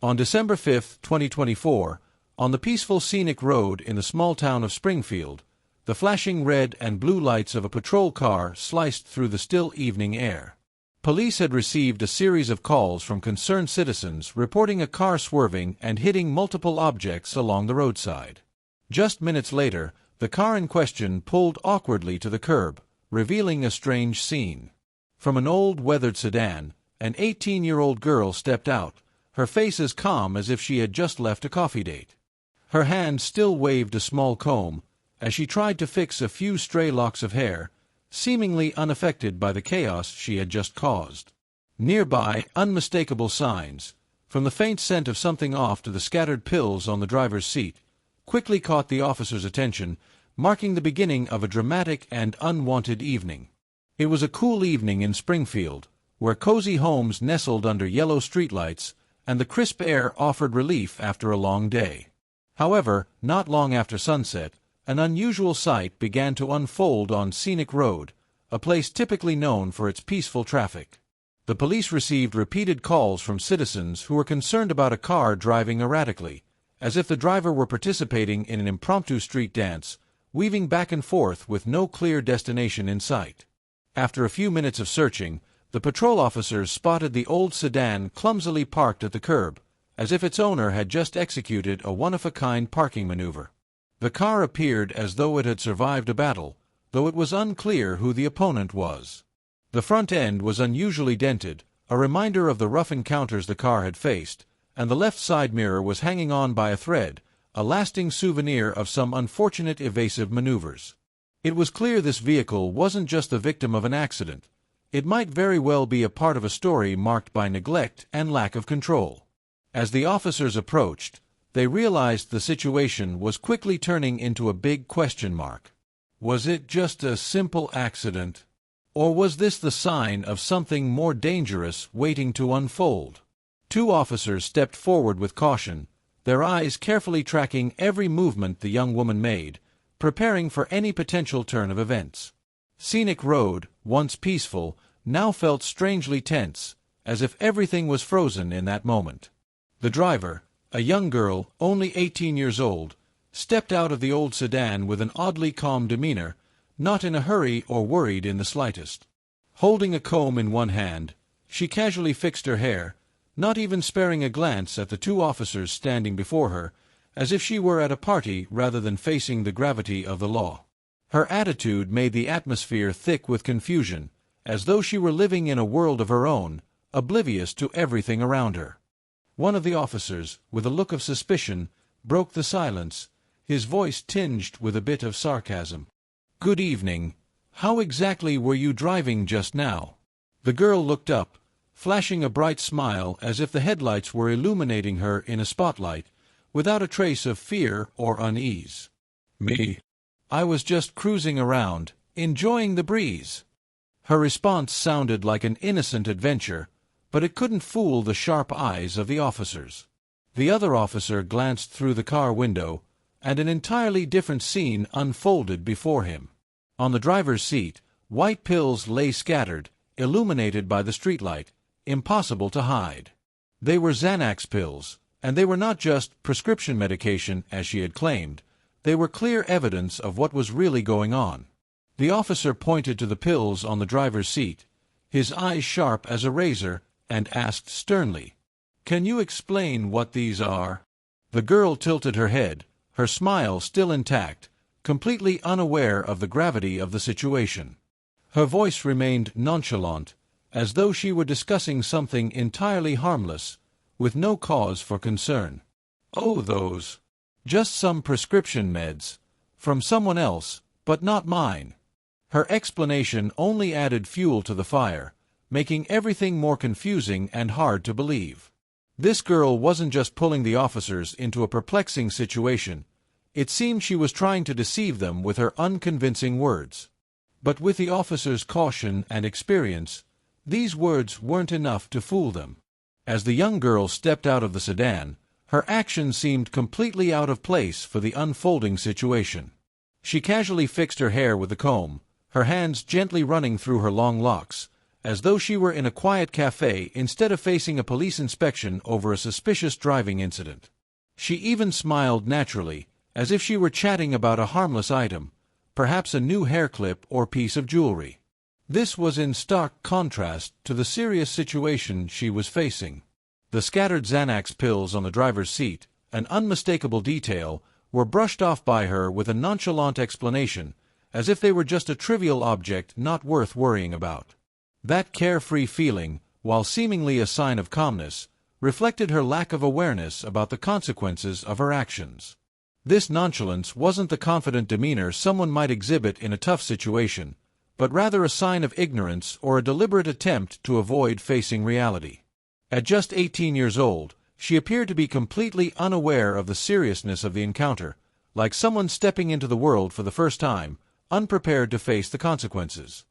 On December 5, 2024, on the peaceful scenic road in the small town of Springfield, the flashing red and blue lights of a patrol car sliced through the still evening air. Police had received a series of calls from concerned citizens reporting a car swerving and hitting multiple objects along the roadside. Just minutes later, the car in question pulled awkwardly to the curb, revealing a strange scene. From an old, weathered sedan, an 18-year-old girl stepped out, her face as calm as if she had just left a coffee date. Her hand still waved a small comb, as she tried to fix a few stray locks of hair, seemingly unaffected by the chaos she had just caused. Nearby, unmistakable signs, from the faint scent of something off to the scattered pills on the driver's seat, quickly caught the officer's attention, marking the beginning of a dramatic and unwanted evening. It was a cool evening in Springfield, where cozy homes nestled under yellow streetlights, and the crisp air offered relief after a long day. However, not long after sunset, an unusual sight began to unfold on Scenic Road, a place typically known for its peaceful traffic. The police received repeated calls from citizens who were concerned about a car driving erratically, as if the driver were participating in an impromptu street dance, weaving back and forth with no clear destination in sight. After a few minutes of searching, the patrol officers spotted the old sedan clumsily parked at the curb, as if its owner had just executed a one-of-a-kind parking maneuver. The car appeared as though it had survived a battle, though it was unclear who the opponent was. The front end was unusually dented, a reminder of the rough encounters the car had faced, and the left side mirror was hanging on by a thread, a lasting souvenir of some unfortunate evasive maneuvers. It was clear this vehicle wasn't just the victim of an accident. It might very well be a part of a story marked by neglect and lack of control. As the officers approached, they realized the situation was quickly turning into a big question mark. Was it just a simple accident? Or was this the sign of something more dangerous waiting to unfold? Two officers stepped forward with caution, their eyes carefully tracking every movement the young woman made, preparing for any potential turn of events. Scenic Road, once peaceful, now felt strangely tense, as if everything was frozen in that moment. The driver, a young girl, only 18 years old, stepped out of the old sedan with an oddly calm demeanor, not in a hurry or worried in the slightest. Holding a comb in one hand, she casually fixed her hair, not even sparing a glance at the two officers standing before her, as if she were at a party rather than facing the gravity of the law. Her attitude made the atmosphere thick with confusion, as though she were living in a world of her own, oblivious to everything around her. One of the officers, with a look of suspicion, broke the silence, his voice tinged with a bit of sarcasm. "Good evening. How exactly were you driving just now?" The girl looked up, flashing a bright smile as if the headlights were illuminating her in a spotlight, without a trace of fear or unease. "Me? I was just cruising around, enjoying the breeze." Her response sounded like an innocent adventure, but it couldn't fool the sharp eyes of the officers. The other officer glanced through the car window, and an entirely different scene unfolded before him. On the driver's seat, white pills lay scattered, illuminated by the streetlight, impossible to hide. They were Xanax pills, and they were not just prescription medication as she had claimed. They were clear evidence of what was really going on. The officer pointed to the pills on the driver's seat, his eyes sharp as a razor, and asked sternly, "Can you explain what these are?" The girl tilted her head, her smile still intact, completely unaware of the gravity of the situation. Her voice remained nonchalant, as though she were discussing something entirely harmless, with no cause for concern. "Oh, those. Just some prescription meds. From someone else, but not mine." Her explanation only added fuel to the fire, making everything more confusing and hard to believe. This girl wasn't just pulling the officers into a perplexing situation. It seemed she was trying to deceive them with her unconvincing words. But with the officers' caution and experience, these words weren't enough to fool them. As the young girl stepped out of the sedan, her actions seemed completely out of place for the unfolding situation. She casually fixed her hair with a comb, her hands gently running through her long locks, as though she were in a quiet cafe instead of facing a police inspection over a suspicious driving incident. She even smiled naturally, as if she were chatting about a harmless item, perhaps a new hair clip or piece of jewelry. This was in stark contrast to the serious situation she was facing. The scattered Xanax pills on the driver's seat, an unmistakable detail, were brushed off by her with a nonchalant explanation, as if they were just a trivial object not worth worrying about. That carefree feeling, while seemingly a sign of calmness, reflected her lack of awareness about the consequences of her actions. This nonchalance wasn't the confident demeanor someone might exhibit in a tough situation, but rather a sign of ignorance or a deliberate attempt to avoid facing reality. At just 18 years old, she appeared to be completely unaware of the seriousness of the encounter, like someone stepping into the world for the first time, unprepared to face the consequences.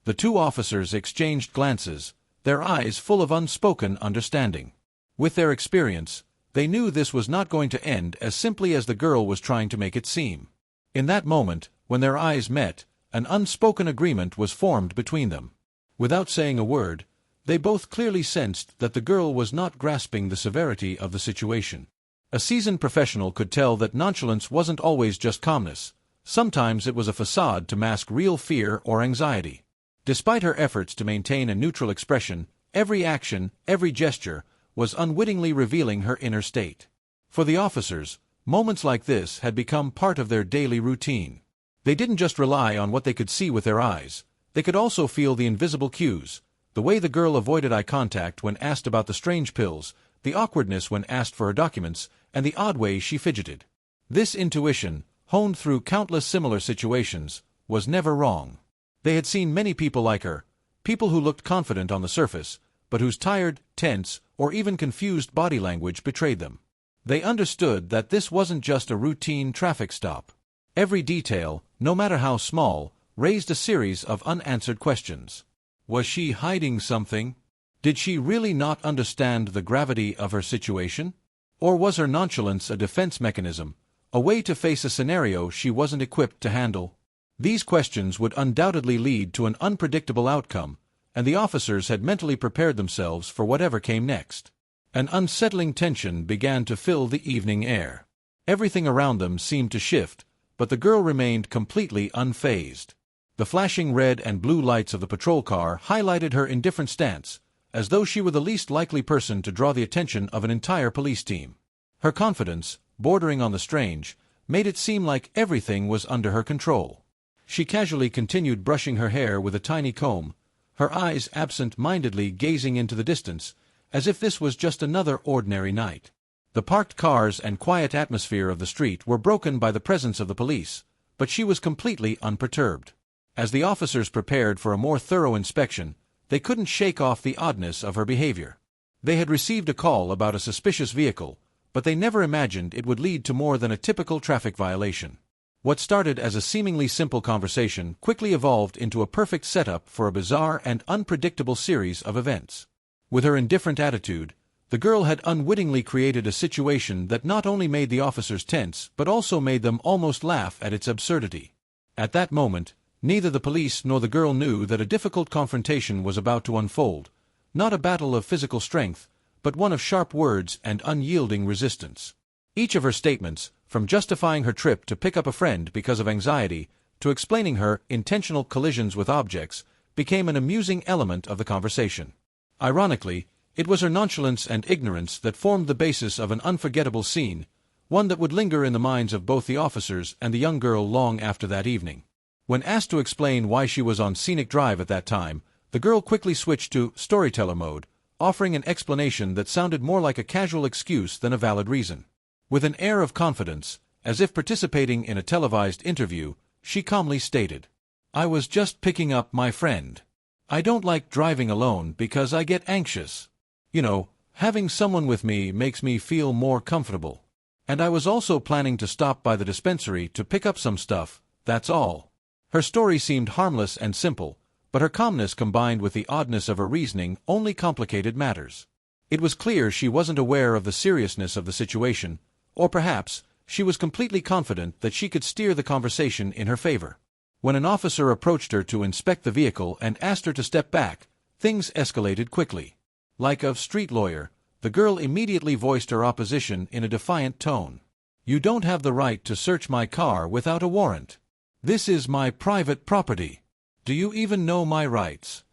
The two officers exchanged glances, their eyes full of unspoken understanding. With their experience, they knew this was not going to end as simply as the girl was trying to make it seem. In that moment, when their eyes met, an unspoken agreement was formed between them. Without saying a word, they both clearly sensed that the girl was not grasping the severity of the situation. A seasoned professional could tell that nonchalance wasn't always just calmness. Sometimes it was a facade to mask real fear or anxiety. Despite her efforts to maintain a neutral expression, every action, every gesture, was unwittingly revealing her inner state. For the officers, moments like this had become part of their daily routine. They didn't just rely on what they could see with their eyes. They could also feel the invisible cues, the way the girl avoided eye contact when asked about the strange pills, the awkwardness when asked for her documents, and the odd way she fidgeted. This intuition, honed through countless similar situations, was never wrong. They had seen many people like her, people who looked confident on the surface, but whose tired, tense, or even confused body language betrayed them. They understood that this wasn't just a routine traffic stop. Every detail, no matter how small, raised a series of unanswered questions. Was she hiding something? Did she really not understand the gravity of her situation? Or was her nonchalance a defense mechanism, a way to face a scenario she wasn't equipped to handle? These questions would undoubtedly lead to an unpredictable outcome, and the officers had mentally prepared themselves for whatever came next. An unsettling tension began to fill the evening air. Everything around them seemed to shift, but the girl remained completely unfazed. The flashing red and blue lights of the patrol car highlighted her indifferent stance, as though she were the least likely person to draw the attention of an entire police team. Her confidence, bordering on the strange, made it seem like everything was under her control. She casually continued brushing her hair with a tiny comb, her eyes absent-mindedly gazing into the distance, as if this was just another ordinary night. The parked cars and quiet atmosphere of the street were broken by the presence of the police, but she was completely unperturbed. As the officers prepared for a more thorough inspection, they couldn't shake off the oddness of her behavior. They had received a call about a suspicious vehicle, but they never imagined it would lead to more than a typical traffic violation. What started as a seemingly simple conversation quickly evolved into a perfect setup for a bizarre and unpredictable series of events. With her indifferent attitude, the girl had unwittingly created a situation that not only made the officers tense but also made them almost laugh at its absurdity. At that moment, neither the police nor the girl knew that a difficult confrontation was about to unfold, not a battle of physical strength, but one of sharp words and unyielding resistance. Each of her statements, from justifying her trip to pick up a friend because of anxiety, to explaining her intentional collisions with objects, became an amusing element of the conversation. Ironically, it was her nonchalance and ignorance that formed the basis of an unforgettable scene, one that would linger in the minds of both the officers and the young girl long after that evening. When asked to explain why she was on scenic drive at that time, the girl quickly switched to storyteller mode, offering an explanation that sounded more like a casual excuse than a valid reason. With an air of confidence, as if participating in a televised interview, she calmly stated, "I was just picking up my friend. I don't like driving alone because I get anxious. You know, having someone with me makes me feel more comfortable. And I was also planning to stop by the dispensary to pick up some stuff, that's all." Her story seemed harmless and simple, but her calmness combined with the oddness of her reasoning only complicated matters. It was clear she wasn't aware of the seriousness of the situation, or perhaps she was completely confident that she could steer the conversation in her favor. When an officer approached her to inspect the vehicle and asked her to step back, things escalated quickly. Like a street lawyer, the girl immediately voiced her opposition in a defiant tone. "You don't have the right to search my car without a warrant. This is my private property. Do you even know my rights?"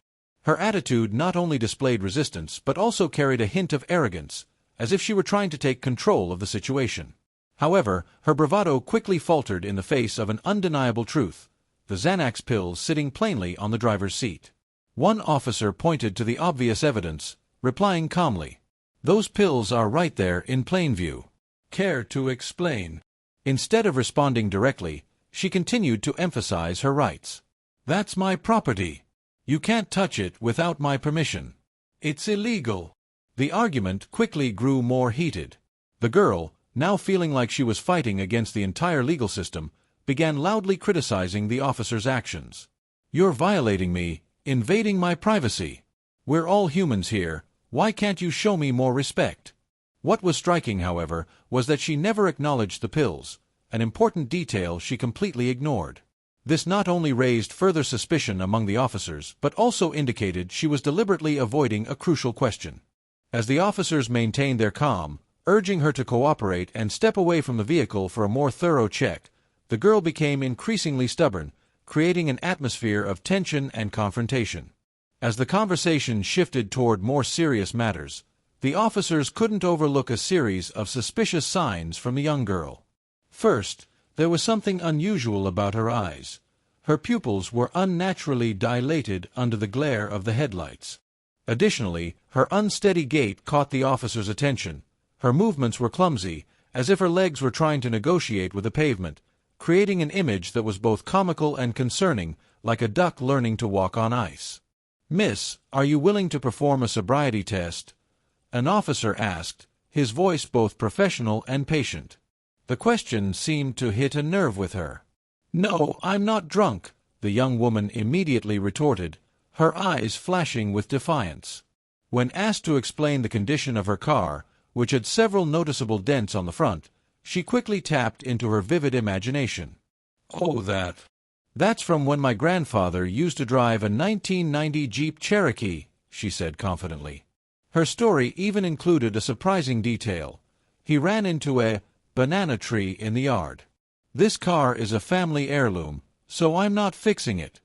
Her attitude not only displayed resistance but also carried a hint of arrogance, as if she were trying to take control of the situation. However, her bravado quickly faltered in the face of an undeniable truth: the Xanax pills sitting plainly on the driver's seat. One officer pointed to the obvious evidence, replying calmly, "Those pills are right there in plain view. Care to explain?" Instead of responding directly, she continued to emphasize her rights. "That's my property. You can't touch it without my permission. It's illegal." The argument quickly grew more heated. The girl, now feeling like she was fighting against the entire legal system, began loudly criticizing the officer's actions. "You're violating me, invading my privacy. We're all humans here. Why can't you show me more respect?" What was striking, however, was that she never acknowledged the pills, an important detail she completely ignored. This not only raised further suspicion among the officers, but also indicated she was deliberately avoiding a crucial question. As the officers maintained their calm, urging her to cooperate and step away from the vehicle for a more thorough check, the girl became increasingly stubborn, creating an atmosphere of tension and confrontation. As the conversation shifted toward more serious matters, the officers couldn't overlook a series of suspicious signs from the young girl. First, there was something unusual about her eyes. Her pupils were unnaturally dilated under the glare of the headlights. Additionally, her unsteady gait caught the officer's attention. Her movements were clumsy, as if her legs were trying to negotiate with the pavement, creating an image that was both comical and concerning, like a duck learning to walk on ice. "Miss, are you willing to perform a sobriety test?" an officer asked, his voice both professional and patient. The question seemed to hit a nerve with her. "No, I'm not drunk," the young woman immediately retorted, her eyes flashing with defiance. When asked to explain the condition of her car, which had several noticeable dents on the front, she quickly tapped into her vivid imagination. "Oh, that's from when my grandfather used to drive a 1990 Jeep Cherokee," she said confidently. Her story even included a surprising detail. He ran into a banana tree in the yard. "This car is a family heirloom, so I'm not fixing it."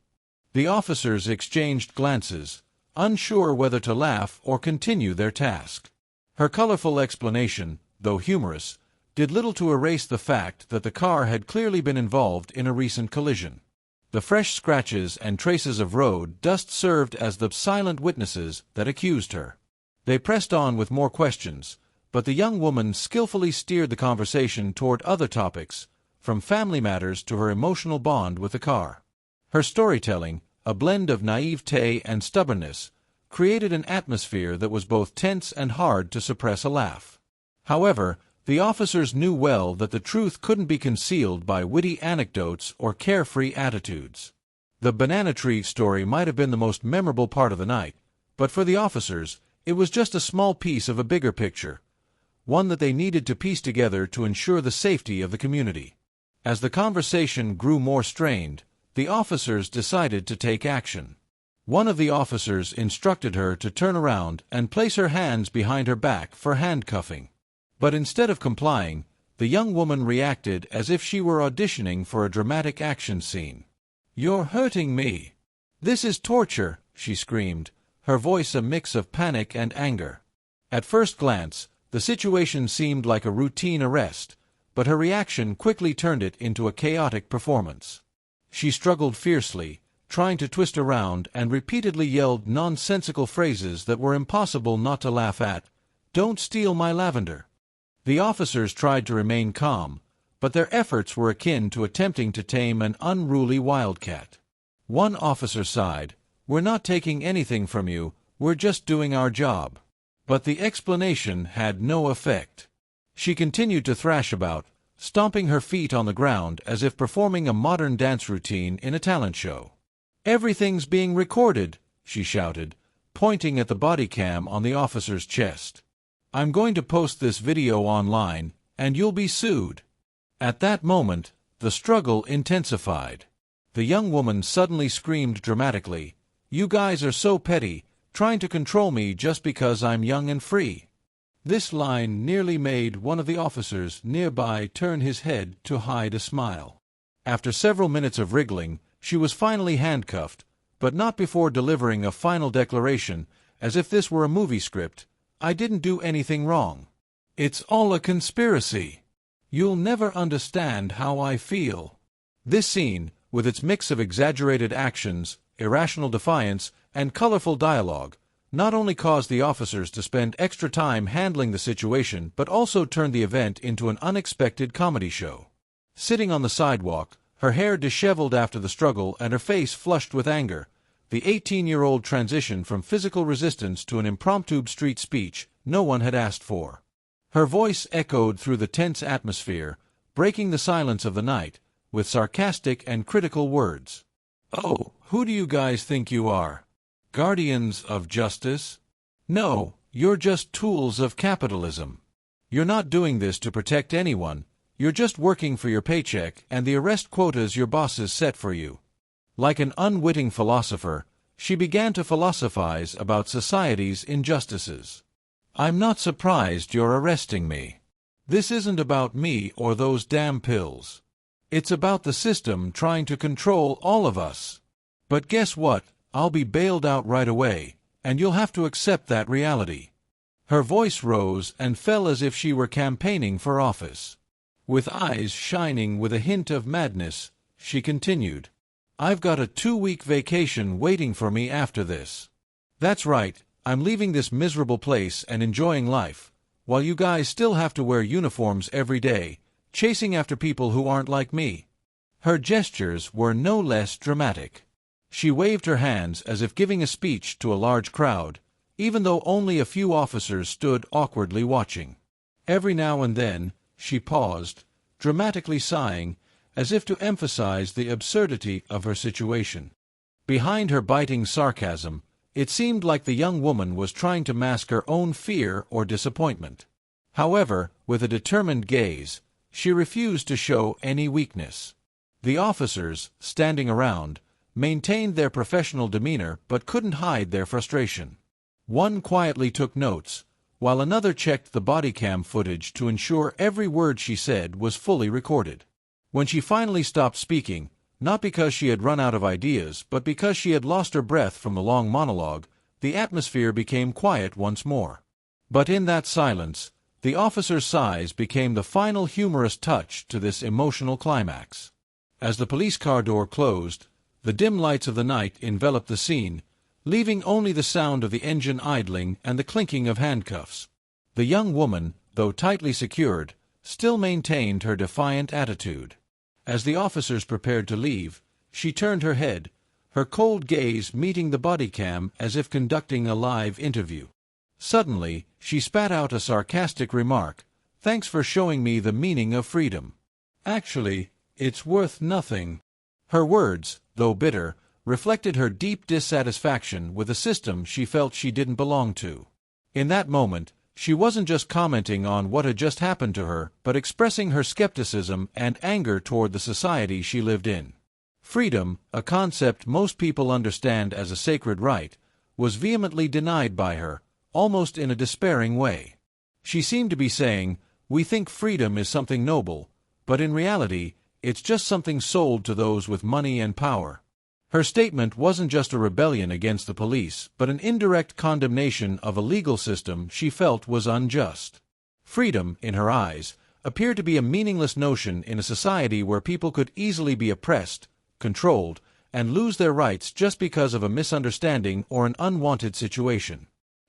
The officers exchanged glances, unsure whether to laugh or continue their task. Her colorful explanation, though humorous, did little to erase the fact that the car had clearly been involved in a recent collision. The fresh scratches and traces of road dust served as the silent witnesses that accused her. They pressed on with more questions, but the young woman skillfully steered the conversation toward other topics, from family matters to her emotional bond with the car. Her storytelling, a blend of naivete and stubbornness, created an atmosphere that was both tense and hard to suppress a laugh. However, the officers knew well that the truth couldn't be concealed by witty anecdotes or carefree attitudes. The banana tree story might have been the most memorable part of the night, but for the officers, it was just a small piece of a bigger picture, one that they needed to piece together to ensure the safety of the community. As the conversation grew more strained, the officers decided to take action. One of the officers instructed her to turn around and place her hands behind her back for handcuffing. But instead of complying, the young woman reacted as if she were auditioning for a dramatic action scene. "You're hurting me. This is torture," she screamed, her voice a mix of panic and anger. At first glance, the situation seemed like a routine arrest, but her reaction quickly turned it into a chaotic performance. She struggled fiercely, trying to twist around, and repeatedly yelled nonsensical phrases that were impossible not to laugh at. "Don't steal my lavender." The officers tried to remain calm, but their efforts were akin to attempting to tame an unruly wildcat. One officer sighed, "We're not taking anything from you, we're just doing our job." But the explanation had no effect. She continued to thrash about, stomping her feet on the ground as if performing a modern dance routine in a talent show. "Everything's being recorded," she shouted, pointing at the Bodycam on the officer's chest. "I'm going to post this video online, and you'll be sued." At that moment, the struggle intensified. The young woman suddenly screamed dramatically, "You guys are so petty. trying to control me just because I'm young and free." This line nearly made one of the officers nearby turn his head to hide a smile. After several minutes of wriggling, she was finally handcuffed, but not before delivering a final declaration, as if this were a movie script. "I didn't do anything wrong. It's all a conspiracy. You'll never understand how I feel." This scene, with its mix of exaggerated actions, irrational defiance, and colorful dialogue, not only caused the officers to spend extra time handling the situation but also turned the event into an unexpected comedy show. Sitting on the sidewalk, her hair disheveled after the struggle and her face flushed with anger, the 18-year-old transitioned from physical resistance to an impromptu street speech no one had asked for. Her voice echoed through the tense atmosphere, breaking the silence of the night, with sarcastic and critical words. "Oh, who do you guys think you are? Guardians of justice? No, you're just tools of capitalism. You're not doing this to protect anyone. You're just working for your paycheck and the arrest quotas your bosses set for you." Like an unwitting philosopher, she began to philosophize about society's injustices. "I'm not surprised you're arresting me. This isn't about me or those damn pills. It's about the system trying to control all of us. But guess what? I'll be bailed out right away, and you'll have to accept that reality." Her voice rose and fell as if she were campaigning for office. With eyes shining with a hint of madness, she continued, "I've got a 2-week vacation waiting for me after this. That's right, I'm leaving this miserable place and enjoying life, while you guys still have to wear uniforms every day, chasing after people who aren't like me." Her gestures were no less dramatic. She waved her hands as if giving a speech to a large crowd, even though only a few officers stood awkwardly watching. Every now and then, she paused, dramatically sighing, as if to emphasize the absurdity of her situation. Behind her biting sarcasm, it seemed like the young woman was trying to mask her own fear or disappointment. However, with a determined gaze, she refused to show any weakness. The officers, standing around, maintained their professional demeanor but couldn't hide their frustration. One quietly took notes, while another checked the Bodycam footage to ensure every word she said was fully recorded. When she finally stopped speaking, not because she had run out of ideas but because she had lost her breath from the long monologue, the atmosphere became quiet once more. But in that silence, the officer's sighs became the final humorous touch to this emotional climax. As the police car door closed, the dim lights of the night enveloped the scene, leaving only the sound of the engine idling and the clinking of handcuffs. The young woman, though tightly secured, still maintained her defiant attitude. As the officers prepared to leave, she turned her head, her cold gaze meeting the Bodycam as if conducting a live interview. Suddenly, she spat out a sarcastic remark, "Thanks for showing me the meaning of freedom. Actually, it's worth nothing." Her words, though bitter, reflected her deep dissatisfaction with a system she felt she didn't belong to. In that moment, she wasn't just commenting on what had just happened to her, but expressing her skepticism and anger toward the society she lived in. Freedom, a concept most people understand as a sacred right, was vehemently denied by her, almost in a despairing way. She seemed to be saying, "We think freedom is something noble, but in reality, it's just something sold to those with money and power." Her statement wasn't just a rebellion against the police, but an indirect condemnation of a legal system she felt was unjust. Freedom, in her eyes, appeared to be a meaningless notion in a society where people could easily be oppressed, controlled, and lose their rights just because of a misunderstanding or an unwanted situation.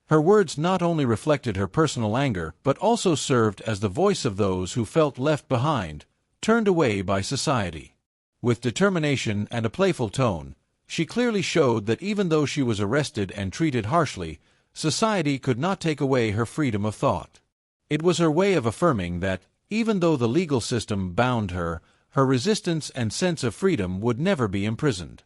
Her words not only reflected her personal anger but also served as the voice of those who felt left behind, turned away by society. With determination and a playful tone, she clearly showed that even though she was arrested and treated harshly, society could not take away her freedom of thought. It was her way of affirming that, even though the legal system bound her, her resistance and sense of freedom would never be imprisoned.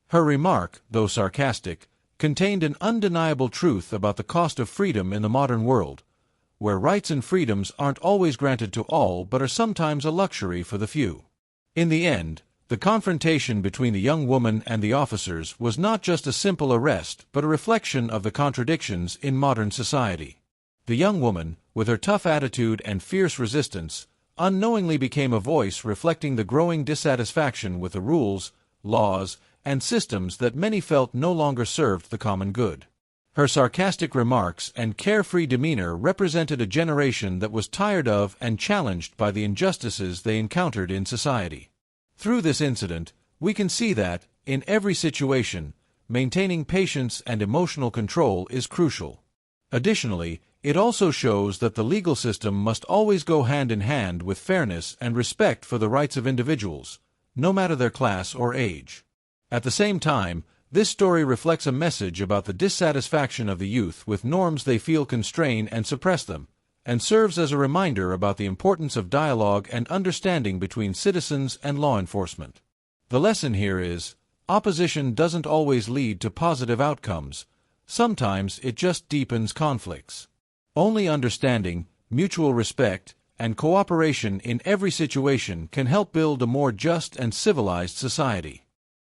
Her remark, though sarcastic, contained an undeniable truth about the cost of freedom in the modern world, where rights and freedoms aren't always granted to all but are sometimes a luxury for the few. In the end, The confrontation between the young woman and the officers was not just a simple arrest, but a reflection of the contradictions in modern society. The young woman, with her tough attitude and fierce resistance, unknowingly became a voice reflecting the growing dissatisfaction with the rules, laws, and systems that many felt no longer served the common good. Her sarcastic remarks and carefree demeanor represented a generation that was tired of and challenged by the injustices they encountered in society. Through this incident, we can see that, in every situation, maintaining patience and emotional control is crucial. Additionally, it also shows that the legal system must always go hand in hand with fairness and respect for the rights of individuals, no matter their class or age. At the same time, this story reflects a message about the dissatisfaction of the youth with norms they feel constrain and suppress them, and serves as a reminder about the importance of dialogue and understanding between citizens and law enforcement. The lesson here is, opposition doesn't always lead to positive outcomes. Sometimes it just deepens conflicts. Only understanding, mutual respect, and cooperation in every situation can help build a more just and civilized society.